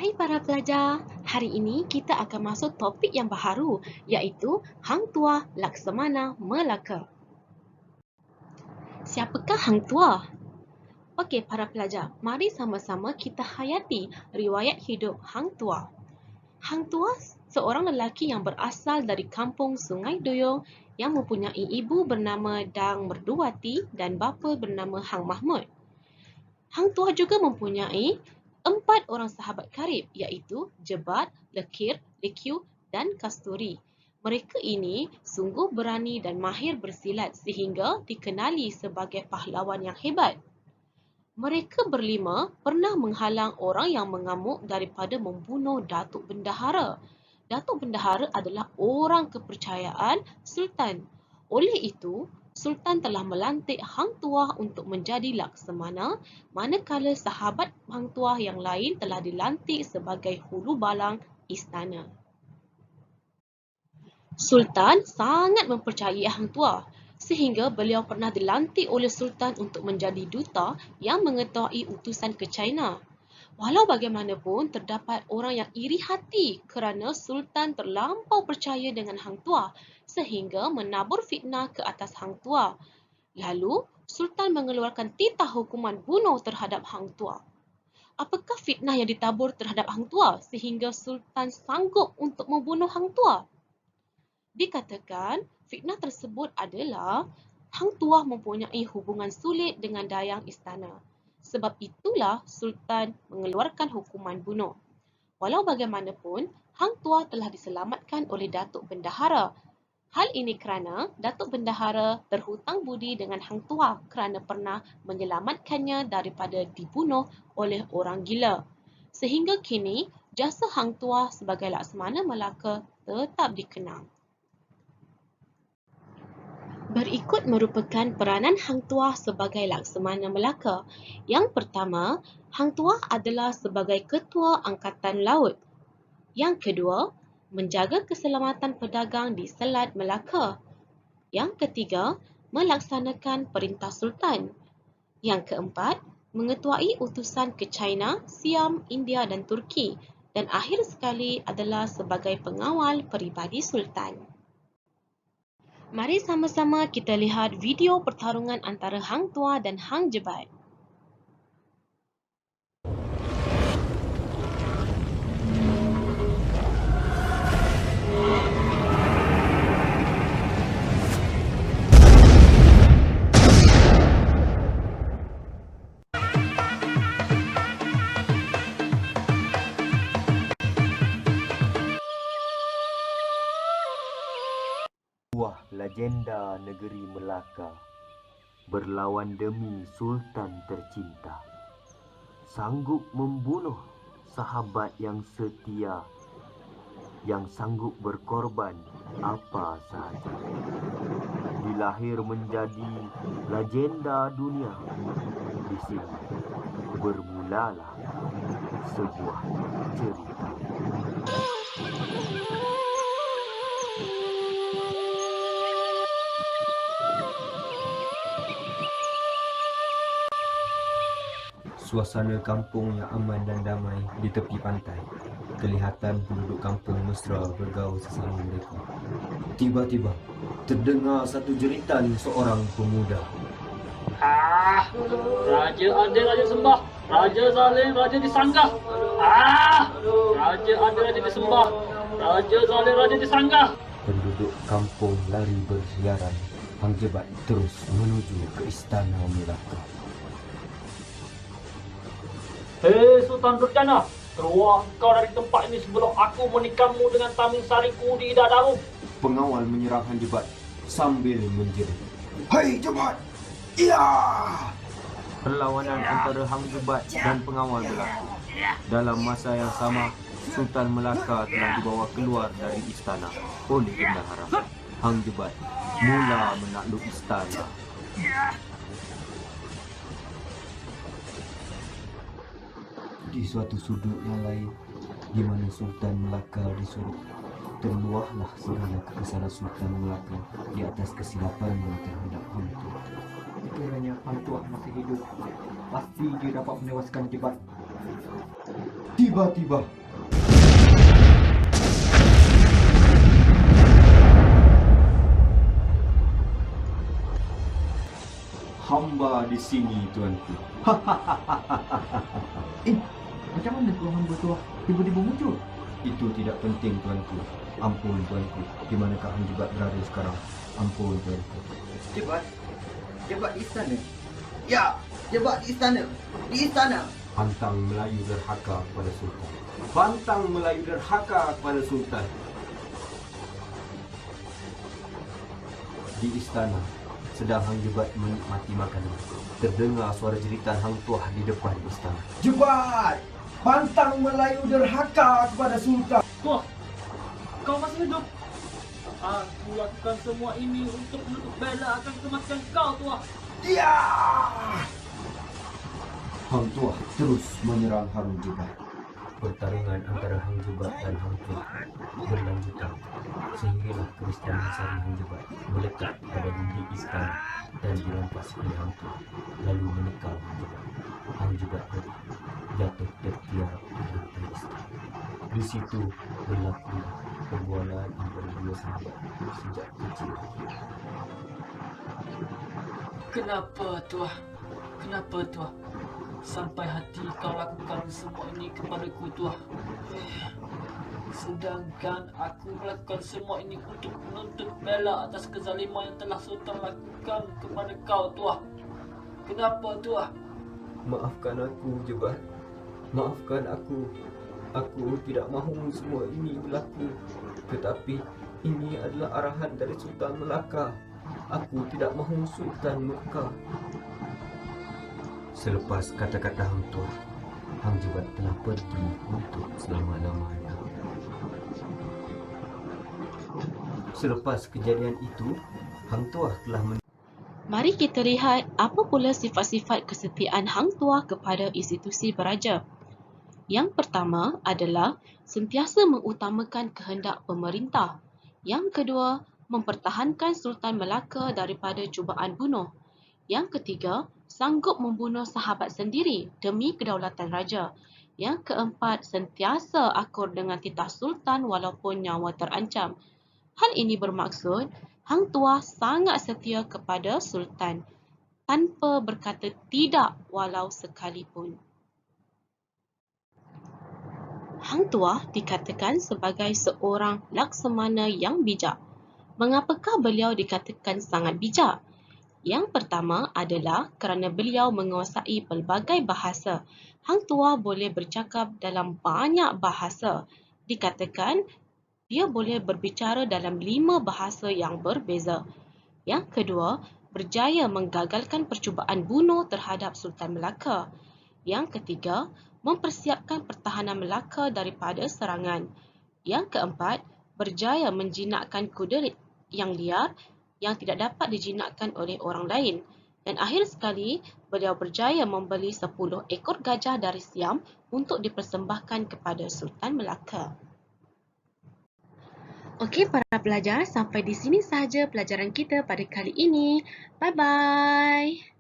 Hai para pelajar, hari ini kita akan masuk topik yang baharu iaitu Hang Tuah Laksamana Melaka. Siapakah Hang Tuah? Okey para pelajar, mari sama-sama kita hayati riwayat hidup Hang Tuah. Hang Tuah seorang lelaki yang berasal dari kampung Sungai Duyung yang mempunyai ibu bernama Dang Merduwati dan bapa bernama Hang Mahmud. Hang Tuah juga mempunyai 4 orang sahabat karib iaitu Jebat, Lekir, Lekiu dan Kasturi. Mereka ini sungguh berani dan mahir bersilat sehingga dikenali sebagai pahlawan yang hebat. Mereka berlima pernah menghalang orang yang mengamuk daripada membunuh Datuk Bendahara. Datuk Bendahara adalah orang kepercayaan Sultan. Oleh itu, Sultan telah melantik Hang Tuah untuk menjadi Laksamana, manakala sahabat Hang Tuah yang lain telah dilantik sebagai hulu balang istana. Sultan sangat mempercayai Hang Tuah sehingga beliau pernah dilantik oleh Sultan untuk menjadi duta yang mengetahui utusan ke China. Walau bagaimanapun, terdapat orang yang iri hati kerana Sultan terlampau percaya dengan Hang Tuah sehingga menabur fitnah ke atas Hang Tuah. Lalu, Sultan mengeluarkan titah hukuman bunuh terhadap Hang Tuah. Apakah fitnah yang ditabur terhadap Hang Tuah sehingga Sultan sanggup untuk membunuh Hang Tuah? Dikatakan fitnah tersebut adalah Hang Tuah mempunyai hubungan sulit dengan dayang istana. Sebab itulah Sultan mengeluarkan hukuman bunuh. Walau bagaimanapun, Hang Tuah telah diselamatkan oleh Datuk Bendahara. Hal ini kerana Datuk Bendahara terhutang budi dengan Hang Tuah kerana pernah menyelamatkannya daripada dibunuh oleh orang gila. Sehingga kini, jasa Hang Tuah sebagai Laksamana Melaka tetap dikenang. Berikut merupakan peranan Hang Tuah sebagai Laksamana Melaka. Yang pertama, Hang Tuah adalah sebagai Ketua Angkatan Laut. Yang kedua, menjaga keselamatan pedagang di Selat Melaka. Yang ketiga, melaksanakan perintah Sultan. Yang keempat, mengetuai utusan ke China, Siam, India dan Turki. Dan akhir sekali adalah sebagai pengawal peribadi Sultan. Mari sama-sama kita lihat video pertarungan antara Hang Tuah dan Hang Jebat. Sebuah legenda negeri Melaka berlawan demi Sultan tercinta, sanggup membunuh sahabat yang setia, yang sanggup berkorban apa sahaja. Dilahir menjadi legenda dunia, di sini bermulalah sebuah cerita. Suasana kampung yang aman dan damai di tepi pantai. Kelihatan penduduk kampung mesra bergaul sesama mereka. Tiba-tiba, terdengar satu jeritan seorang pemuda. Raja Adil, Raja Sembah. Raja Zalim, Raja disanggah. Raja Adil, Raja disembah. Raja Zalim, Raja disanggah. Penduduk kampung lari bersiaran. Hang Jebat terus menuju ke istana Melaka. Hei Sultan Durjana, keluar kau dari tempat ini sebelum aku menikahmu dengan tameng sariku di dadamu. Pengawal menyerang Hang Jebat sambil menjerit. Hai Jebat! Ya! Perlawanan antara Hang Jebat dan pengawal berlaku. Dalam masa yang sama, Sultan Melaka telah dibawa keluar dari istana oleh bendahara. Hang Jebat mula menakluk istana. Di suatu sudut yang lain, di mana Sultan Melaka disuruh, terluahlah segala kekesalan Sultan Melaka di atas kesilapannya terhadap Hang Tuah. Sekiranya Hang Tuah masih hidup, pasti dia dapat menewaskan Jebat Tiba-tiba Hamba di sini, tuanku. macam mana tuan hamba tu tiba-tiba muncul? Itu tidak penting, tuanku. Ampun, tuanku. Di manakah Hang Jebat berada sekarang? Ampun, tuanku. Jebat di istana. Ya, jebat di istana. Di istana. Pantang Melayu derhaka kepada Sultan. Pantang Melayu derhaka kepada Sultan. Di istana, sedang Hang Jebat menikmati makanan. Terdengar suara jeritan Hang Tuah di depan istana. Jebat! Pantang Melayu derhaka kepada Sultan. Tuah, kau masih hidup. Aku lakukan semua ini untuk menutup bela akan kematian kau, Tuah. Ya! Hang Tuah terus menyerang Hang Jebat. Pertarungan antara Hang Jebat dan Hang Tuah berlanjutan sehinggalah keristanan Sari Hang Jebat melekat pada dinding istana dan dirampas oleh Hang Tuah, lalu menekal Hang Jebat. Hang Jebat jatuh tertiarap di lantai istana. Di situ berlaku perbualan antara dua sahabat sejak kecil. Kenapa, Tuah? Kenapa, Tuah? Sampai hati kau lakukan semua ini kepadaku, Tuah. Sedangkan aku melakukan semua ini untuk menuntut bela atas kezaliman yang telah Sultan lakukan kepada kau, Tuah. Kenapa, Tuah? Maafkan aku, Jebat. Maafkan aku. Aku tidak mahu semua ini berlaku. Tetapi ini adalah arahan dari Sultan Melaka. Aku tidak mahu Sultan murka. Selepas kata-kata Hang Tuah, Hang Jebat telah pergi untuk selama-lamanya. Selepas kejadian itu, Hang Tuah telah Mari kita lihat apa pula sifat-sifat kesetiaan Hang Tuah kepada institusi beraja. Yang pertama adalah sentiasa mengutamakan kehendak pemerintah. Yang kedua, mempertahankan Sultan Melaka daripada cubaan bunuh. Yang ketiga, sanggup membunuh sahabat sendiri demi kedaulatan raja. Yang keempat, sentiasa akur dengan titah Sultan walaupun nyawa terancam. Hal ini bermaksud Hang Tuah sangat setia kepada Sultan tanpa berkata tidak walau sekalipun. Hang Tuah dikatakan sebagai seorang laksamana yang bijak. Mengapakah beliau dikatakan sangat bijak? Yang pertama adalah kerana beliau menguasai pelbagai bahasa. Hang Tuah boleh bercakap dalam banyak bahasa. Dikatakan dia boleh berbicara dalam 5 bahasa yang berbeza. Yang kedua, berjaya menggagalkan percubaan bunuh terhadap Sultan Melaka. Yang ketiga, mempersiapkan pertahanan Melaka daripada serangan. Yang keempat, berjaya menjinakkan kuda yang liar yang tidak dapat dijinakkan oleh orang lain. Dan akhir sekali, beliau berjaya membeli 10 ekor gajah dari Siam untuk dipersembahkan kepada Sultan Melaka. Okey para pelajar, sampai di sini sahaja pelajaran kita pada kali ini. Bye-bye.